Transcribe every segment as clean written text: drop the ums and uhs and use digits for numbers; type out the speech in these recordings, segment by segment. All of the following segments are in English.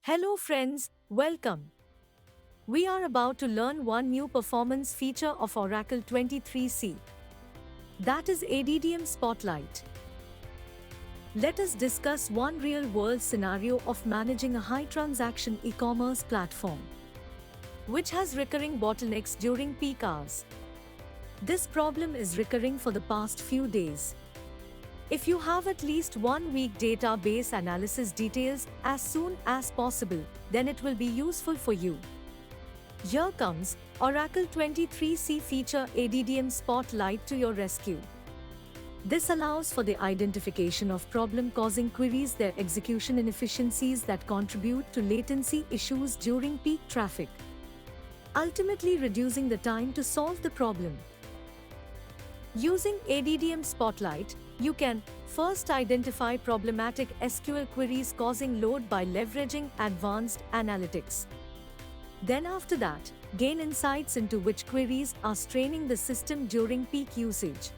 Hello friends, welcome. We are about to learn one new performance feature of Oracle 23c. That is ADDM SpotLight. Let us discuss one real-world scenario of managing a high-transaction e-commerce platform, which has recurring bottlenecks during peak hours. This problem is recurring for the past few days. If you have at least 1 week database analysis details as soon as possible, then it will be useful for you. Here comes Oracle 23c feature ADDM SpotLight to your rescue. This allows for the identification of problem-causing queries, their execution inefficiencies that contribute to latency issues during peak traffic, ultimately reducing the time to solve the problem. Using ADDM SpotLight, you can first identify problematic SQL queries causing load by leveraging advanced analytics. Then after that, gain insights into which queries are straining the system during peak usage.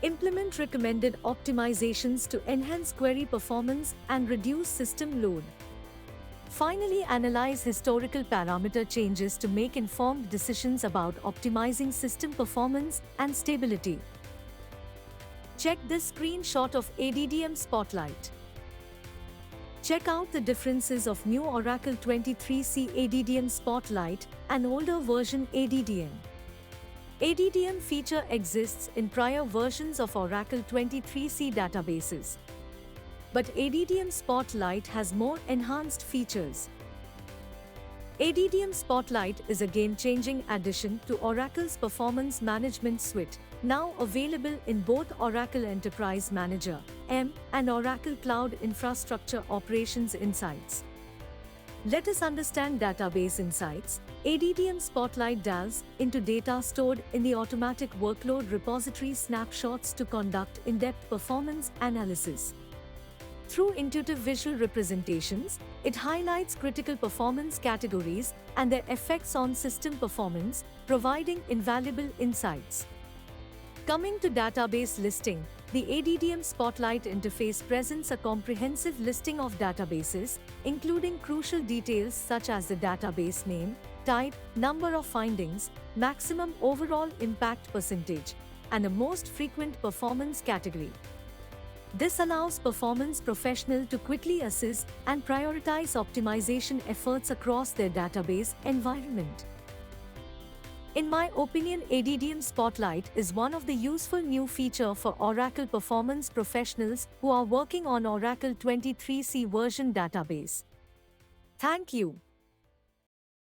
Implement recommended optimizations to enhance query performance and reduce system load. Finally, analyze historical parameter changes to make informed decisions about optimizing system performance and stability. Check this screenshot of ADDM SpotLight. Check out the differences of new Oracle 23c ADDM SpotLight and older version ADDM. ADDM feature exists in prior versions of Oracle 23c databases, but ADDM SpotLight has more enhanced features. ADDM SpotLight is a game-changing addition to Oracle's performance management suite, now available in both Oracle Enterprise Manager (EM) and Oracle Cloud Infrastructure Operations Insights. Let us understand database insights. ADDM SpotLight delves into data stored in the automatic workload repository snapshots to conduct in-depth performance analysis. Through intuitive visual representations, it highlights critical performance categories and their effects on system performance, providing invaluable insights. Coming to database listing, the ADDM SpotLight interface presents a comprehensive listing of databases, including crucial details such as the database name, type, number of findings, maximum overall impact percentage, and a most frequent performance category. This allows performance professionals to quickly assess and prioritize optimization efforts across their database environment. In my opinion, ADDM SpotLight is one of the useful new features for Oracle performance professionals who are working on Oracle 23c version database. Thank you.